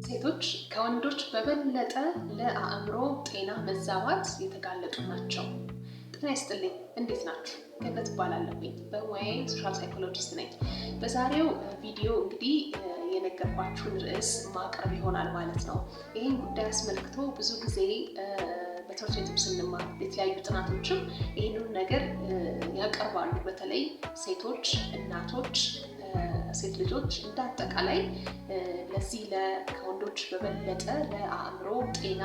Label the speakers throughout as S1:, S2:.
S1: ሴቶች ከወንዶች በበለጠ ለአእምሮ ጤና መዛባት የተጋለጡ ናቸው። ጤና ይስጥልኝ፣ እንዴት ናችሁ? ገነት እባላለሁኝ። በሙያዬ ሶሻል ሳይኮሎጂስት ነኝ። በዛሬው ቪዲዮ እንግዲህ የነገርኳችሁን ርዕስ ማቅረብ ይሆናል ማለት ነው። ይህን ጉዳይ አስመልክቶ ብዙ ጊዜ በትምህርት ቤትም ስንማር የተለያዩ ጥናቶችም ይህንን ነገር ያቀርባሉ። በተለይ ሴቶች፣ እናቶች፣ ሴት ልጆች እንደ አጠቃላይ ለዚህ ከወንዶች በበለጠ ለአእምሮ ጤና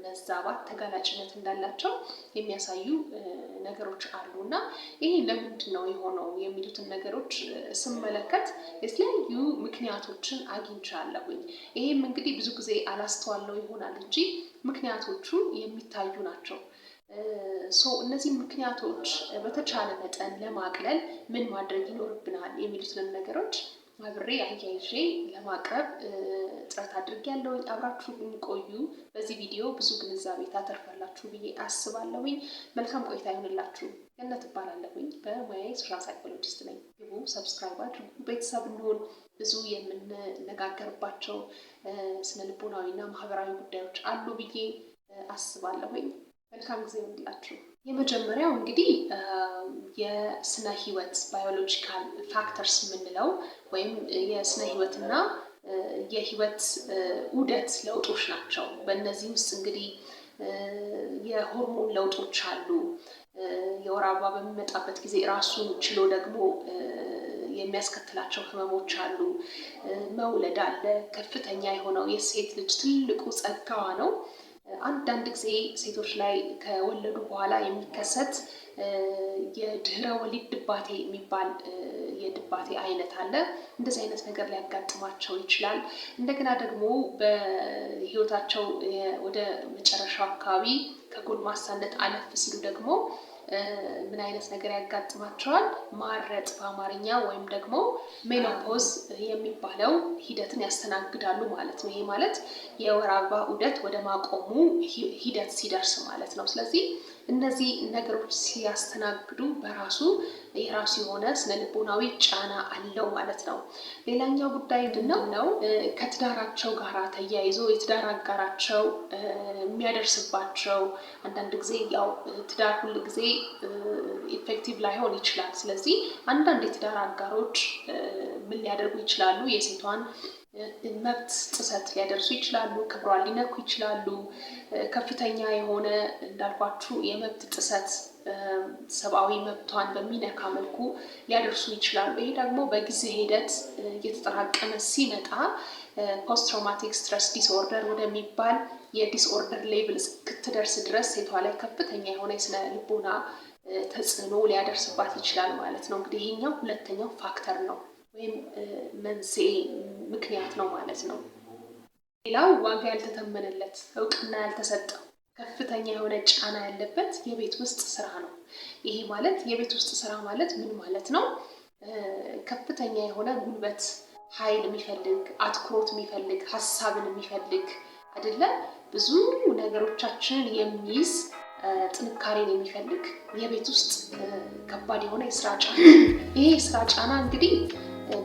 S1: መዛባት ተጋላጭነት እንዳላቸው የሚያሳዩ ነገሮች አሉ እና ይሄ ለምንድን ነው የሆነው የሚሉትን ነገሮች ስመለከት የተለያዩ ምክንያቶችን አግኝቻለሁኝ። ይሄም እንግዲህ ብዙ ጊዜ አላስተዋለው ይሆናል እንጂ ምክንያቶቹ የሚታዩ ናቸው። እነዚህ ምክንያቶች በተቻለ መጠን ለማቅለል ምን ማድረግ ይኖርብናል የሚሉትን ነገሮች አብሬ አያይዤ ለማቅረብ ጥረት አድርጌያለሁኝ። አብራችሁ ቆዩ። በዚህ ቪዲዮ ብዙ ግንዛቤ ታተርፋላችሁ ብዬ አስባለሁኝ። መልካም ቆይታ ይሁንላችሁ። ገነት እባላለሁኝ። በሙያዬ ሶሻል ሳይኮሎጂስት ነኝ። ግቡ፣ ሰብስክራይብ አድርጉ፣ ቤተሰብ እንሆን። ብዙ የምንነጋገርባቸው ስነልቦናዊና ማህበራዊ ጉዳዮች አሉ ብዬ አስባለሁኝ። መልካም ጊዜ ይሁንላችሁ። የመጀመሪያው እንግዲህ የስነ ህይወት ባዮሎጂካል ፋክተርስ የምንለው ወይም የስነ ህይወትና የህይወት ዑደት ለውጦች ናቸው። በእነዚህ ውስጥ እንግዲህ የሆርሞን ለውጦች አሉ። የወር አበባ በሚመጣበት ጊዜ ራሱን ችሎ ደግሞ የሚያስከትላቸው ህመሞች አሉ። መውለድ አለ። ከፍተኛ የሆነው የሴት ልጅ ትልቁ ጸጋዋ ነው። አንዳንድ ጊዜ ሴቶች ላይ ከወለዱ በኋላ የሚከሰት የድህረ ወሊድ ድባቴ የሚባል የድባቴ አይነት አለ። እንደዚህ አይነት ነገር ሊያጋጥማቸው ይችላል። እንደገና ደግሞ በህይወታቸው ወደ መጨረሻው አካባቢ ከጎልማሳነት አለፍ ሲሉ ደግሞ ምን አይነት ነገር ያጋጥማቸዋል? ማረጥ በአማርኛ ወይም ደግሞ ሜኖፖዝ የሚባለው ሂደትን ያስተናግዳሉ ማለት ነው። ይሄ ማለት የወር አበባ ዑደት ወደ ማቆሙ ሂደት ሲደርስ ማለት ነው። ስለዚህ እነዚህ ነገሮች ሲያስተናግዱ በራሱ የራሱ የሆነ ስነልቦናዊ ጫና አለው ማለት ነው። ሌላኛው ጉዳይ ምንድነው? ከትዳራቸው ጋር ተያይዞ የትዳር አጋራቸው የሚያደርስባቸው አንዳንድ ጊዜ ያው ትዳር ሁል ጊዜ ኢፌክቲቭ ላይሆን ይችላል። ስለዚህ አንዳንድ የትዳር አጋሮች ምን ሊያደርጉ ይችላሉ? የሴቷን መብት ጥሰት ሊያደርሱ ይችላሉ። ክብሯን ሊነኩ ይችላሉ። ከፍተኛ የሆነ እንዳልኳችሁ የመብት ጥሰት ሰብአዊ መብቷን በሚነካ መልኩ ሊያደርሱ ይችላሉ። ይሄ ደግሞ በጊዜ ሂደት እየተጠራቀመ ሲመጣ ፖስት ትራውማቲክ ስትረስ ዲስኦርደር ወደሚባል የዲስኦርደር ሌቭል እስክትደርስ ድረስ ሴቷ ላይ ከፍተኛ የሆነ የስነ ልቦና ተጽዕኖ ሊያደርስባት ይችላል ማለት ነው። እንግዲህ ይሄኛው ሁለተኛው ፋክተር ነው ወይም መንስኤ ምክንያት ነው ማለት ነው። ሌላው ዋጋ ያልተተመነለት እውቅና ያልተሰጠው ከፍተኛ የሆነ ጫና ያለበት የቤት ውስጥ ስራ ነው። ይሄ ማለት የቤት ውስጥ ስራ ማለት ምን ማለት ነው? ከፍተኛ የሆነ ጉልበት፣ ኃይል የሚፈልግ አትኩሮት የሚፈልግ ሀሳብን የሚፈልግ አይደለ? ብዙ ነገሮቻችንን የሚይዝ ጥንካሬን የሚፈልግ የቤት ውስጥ ከባድ የሆነ የስራ ጫና። ይሄ የስራ ጫና እንግዲህ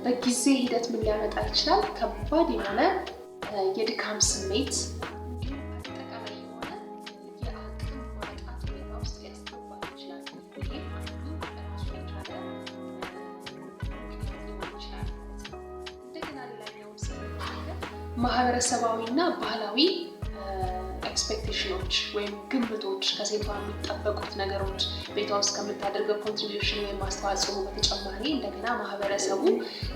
S1: በጊዜ ሂደት ምን ሊያመጣ ይችላል? ከባድ የሆነ የድካም ስሜት፣ አጠቃላይ የሆነ የአቅም ማጣት ሁኔታ ውስጥ ሊያስገባ ይችላል። ይሄ አንዱ ራሱ የቻለ ሊሆን ይችላል። እንደገና ሌላኛው ማህበረሰባዊና ባህላዊ ኤክስፔክቴሽኖች ወይም ግምቶች፣ ከሴቷ የሚጠበቁት ነገሮች፣ ቤቷ ውስጥ ከምታደርገው ኮንትሪቢዩሽን ወይም አስተዋጽኦ በተጨማሪ እንደገና ማህበረሰቡ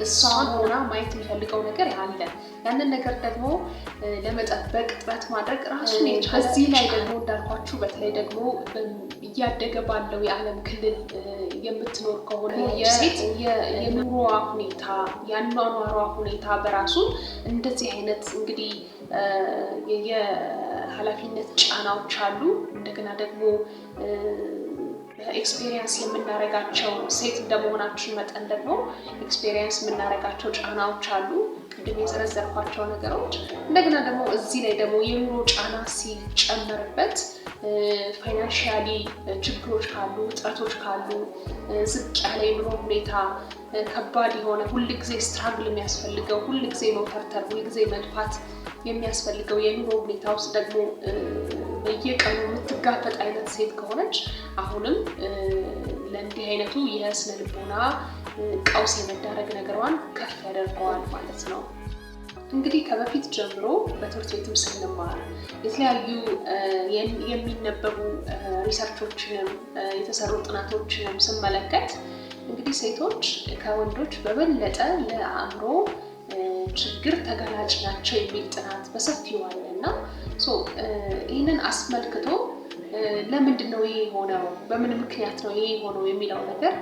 S1: እሷን ሆና ማየት የሚፈልገው ነገር አለ። ያንን ነገር ደግሞ ለመጠበቅ ጥረት ማድረግ ራሱን የቻለ። እዚህ ላይ ደግሞ እንዳልኳችሁ በተለይ ደግሞ እያደገ ባለው የዓለም ክልል የምትኖር ከሆነ የሴት የኑሮዋ ሁኔታ የአኗኗሯ ሁኔታ በራሱ እንደዚህ አይነት እንግዲህ የኃላፊነት ጫናዎች አሉ። እንደገና ደግሞ ኤክስፔሪየንስ የምናረጋቸው ሴት እንደመሆናችን መጠን ደግሞ ኤክስፔሪየንስ የምናረጋቸው ጫናዎች አሉ። ቅድም የዘረዘርኳቸው ነገሮች እንደገና ደግሞ እዚህ ላይ ደግሞ የኑሮ ጫና ሲጨመርበት ፋይናንሻሊ ችግሮች ካሉ፣ እጥረቶች ካሉ፣ ዝቅ ያለ የኑሮ ሁኔታ፣ ከባድ የሆነ ሁልጊዜ ስትራግል የሚያስፈልገው፣ ሁልጊዜ መውተርተር፣ ሁልጊዜ መልፋት የሚያስፈልገው የኑሮ ሁኔታ ውስጥ ደግሞ በየቀኑ የምትጋፈጥ አይነት ሴት ከሆነች አሁንም ለእንዲህ አይነቱ የስነ ልቦና ቀውስ የመዳረግ ነገሯን ከፍ ያደርገዋል ማለት ነው። እንግዲህ ከበፊት ጀምሮ በትምህርት ቤትም ስንማር የተለያዩ የሚነበቡ ሪሰርቾችንም የተሰሩ ጥናቶችንም ስመለከት እንግዲህ ሴቶች ከወንዶች በበለጠ ለአእምሮ ችግር ተጋላጭ ናቸው የሚል ጥናት በሰፊው አለ እና ይህንን አስመልክቶ ለምንድን ነው ይሄ ሆነው፣ በምን ምክንያት ነው ይሄ ሆነው የሚለው ነገር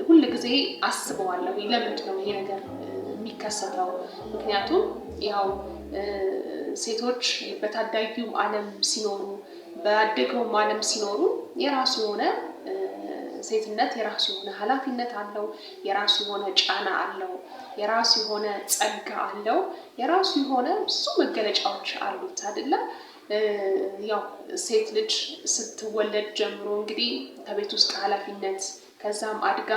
S1: ሁል ጊዜ አስበዋለሁ። ለምንድን ነው ይሄ ነገር የሚከሰተው? ምክንያቱም ያው ሴቶች በታዳጊው ዓለም ሲኖሩ በአደገውም ዓለም ሲኖሩ የራሱ የሆነ ሴትነት የራሱ የሆነ ኃላፊነት አለው፣ የራሱ የሆነ ጫና አለው፣ የራሱ የሆነ ጸጋ አለው፣ የራሱ የሆነ ብዙ መገለጫዎች አሉት አይደለ? ያው ሴት ልጅ ስትወለድ ጀምሮ እንግዲህ ከቤት ውስጥ ኃላፊነት፣ ከዛም አድጋ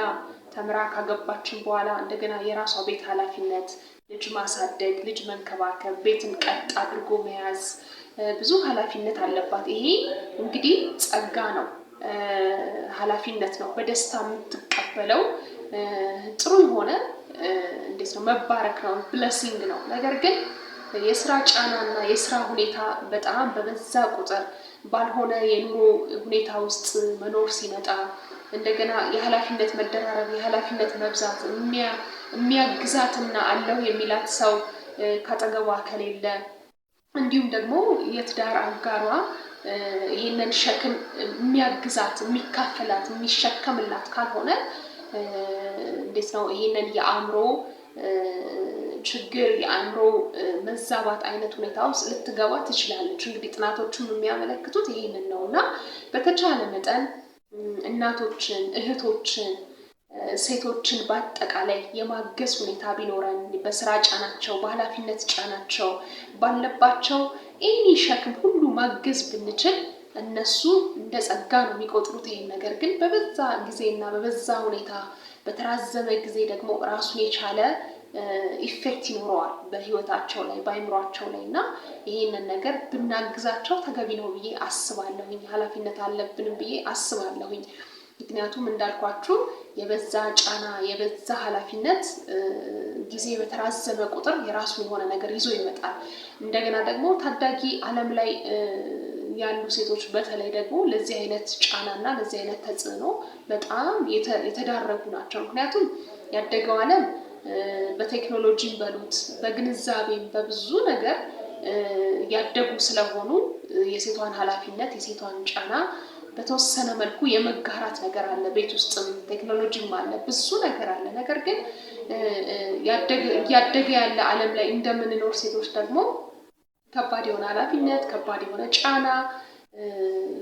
S1: ተምራ ካገባችን በኋላ እንደገና የራሷ ቤት ኃላፊነት፣ ልጅ ማሳደግ፣ ልጅ መንከባከብ፣ ቤትን ቀጥ አድርጎ መያዝ፣ ብዙ ኃላፊነት አለባት። ይሄ እንግዲህ ጸጋ ነው፣ ኃላፊነት ነው፣ በደስታ የምትቀበለው ጥሩ የሆነ እንዴት ነው መባረክ ነው፣ ብለሲንግ ነው። ነገር ግን የስራ ጫናና የስራ ሁኔታ በጣም በበዛ ቁጥር ባልሆነ የኑሮ ሁኔታ ውስጥ መኖር ሲመጣ እንደገና የኃላፊነት መደራረብ፣ የኃላፊነት መብዛት፣ የሚያግዛትና አለው የሚላት ሰው ካጠገቧ ከሌለ፣ እንዲሁም ደግሞ የትዳር አጋሯ ይህንን ሸክም የሚያግዛት፣ የሚካፈላት፣ የሚሸከምላት ካልሆነ እንዴት ነው ይህንን የአእምሮ ችግር፣ የአእምሮ መዛባት አይነት ሁኔታ ውስጥ ልትገባ ትችላለች። እንግዲህ ጥናቶቹም የሚያመለክቱት ይህንን ነው እና በተቻለ መጠን እናቶችን፣ እህቶችን፣ ሴቶችን በአጠቃላይ የማገዝ ሁኔታ ቢኖረን በስራ ጫናቸው፣ በኃላፊነት ጫናቸው ባለባቸው ኤኒ ሸክም ሁሉ ማገዝ ብንችል እነሱ እንደ ጸጋ ነው የሚቆጥሩት ይሄን ነገር። ግን በበዛ ጊዜና በበዛ ሁኔታ በተራዘመ ጊዜ ደግሞ ራሱን የቻለ ኢፌክት ይኖረዋል በህይወታቸው ላይ፣ በአይምሯቸው ላይ እና ይሄንን ነገር ብናግዛቸው ተገቢ ነው ብዬ አስባለሁኝ። ኃላፊነት አለብንም ብዬ አስባለሁኝ። ምክንያቱም እንዳልኳችሁ የበዛ ጫና፣ የበዛ ኃላፊነት ጊዜ በተራዘመ ቁጥር የራሱ የሆነ ነገር ይዞ ይመጣል። እንደገና ደግሞ ታዳጊ ዓለም ላይ ያሉ ሴቶች በተለይ ደግሞ ለዚህ አይነት ጫናና ለዚህ አይነት ተጽዕኖ በጣም የተዳረጉ ናቸው። ምክንያቱም ያደገው ዓለም በቴክኖሎጂም በሉት በግንዛቤም በብዙ ነገር ያደጉ ስለሆኑ የሴቷን ኃላፊነት፣ የሴቷን ጫና በተወሰነ መልኩ የመጋራት ነገር አለ። ቤት ውስጥም ቴክኖሎጂም አለ፣ ብዙ ነገር አለ። ነገር ግን ያደገ ያለ ዓለም ላይ እንደምንኖር ሴቶች ደግሞ ከባድ የሆነ ኃላፊነት፣ ከባድ የሆነ ጫና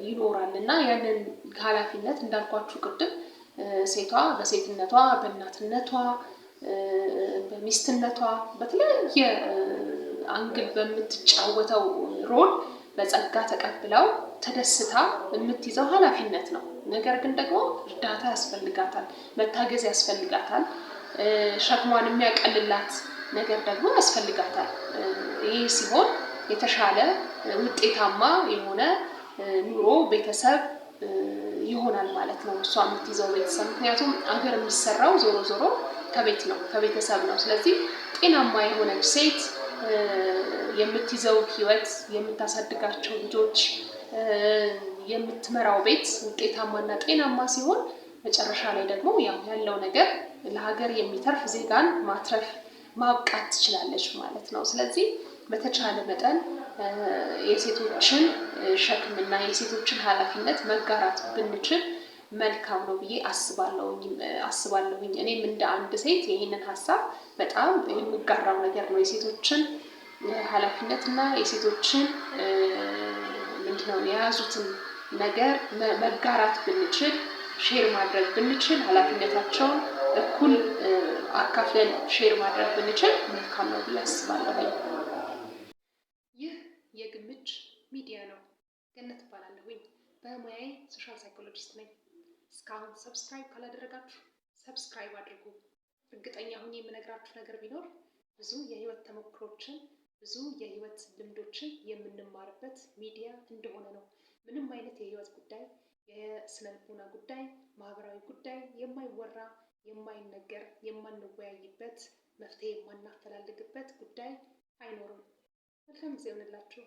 S1: ይኖራል እና ያንን ኃላፊነት እንዳልኳችሁ ቅድም ሴቷ በሴትነቷ፣ በእናትነቷ፣ በሚስትነቷ በተለያየ አንግል በምትጫወተው ሮል በጸጋ ተቀብለው ተደስታ የምትይዘው ኃላፊነት ነው። ነገር ግን ደግሞ እርዳታ ያስፈልጋታል፣ መታገዝ ያስፈልጋታል፣ ሸክሟን የሚያቀልላት ነገር ደግሞ ያስፈልጋታል። ይህ ሲሆን የተሻለ ውጤታማ የሆነ ኑሮ፣ ቤተሰብ ይሆናል ማለት ነው እሷ የምትይዘው ቤተሰብ። ምክንያቱም አገር የሚሰራው ዞሮ ዞሮ ከቤት ነው፣ ከቤተሰብ ነው። ስለዚህ ጤናማ የሆነች ሴት የምትይዘው ህይወት፣ የምታሳድጋቸው ልጆች፣ የምትመራው ቤት ውጤታማና ጤናማ ሲሆን መጨረሻ ላይ ደግሞ ያለው ነገር ለሀገር የሚተርፍ ዜጋን ማትረፍ ማብቃት ትችላለች ማለት ነው። ስለዚህ በተቻለ መጠን የሴቶችን ሸክምና የሴቶችን ኃላፊነት መጋራት ብንችል መልካም ነው ብዬ አስባለሁኝ። እኔም እንደ አንድ ሴት ይህንን ሀሳብ በጣም የምጋራው ነገር ነው። የሴቶችን ኃላፊነትና የሴቶችን ምንድነው የያዙትን ነገር መጋራት ብንችል፣ ሼር ማድረግ ብንችል፣ ኃላፊነታቸውን እኩል አካፍለን ሼር ማድረግ ብንችል መልካም ነው ብዬ አስባለሁ። ይህ የግምች ሚዲያ ነው። ገነት እባላለሁኝ። በሙያዬ ሶሻል ሳይኮሎጂስት ነኝ። እስካሁን ሰብስክራይብ ካላደረጋችሁ ሰብስክራይብ አድርጉ። እርግጠኛ ሁኜ የምነግራችሁ ነገር ቢኖር ብዙ የህይወት ተሞክሮችን ብዙ የህይወት ልምዶችን የምንማርበት ሚዲያ እንደሆነ ነው። ምንም አይነት የህይወት ጉዳይ፣ የስነ ልቦና ጉዳይ፣ ማህበራዊ ጉዳይ የማይወራ የማይነገር የማንወያይበት መፍትሄ የማናፈላልግበት ጉዳይ አይኖርም። መልካም ጊዜ ይሆንላችሁ።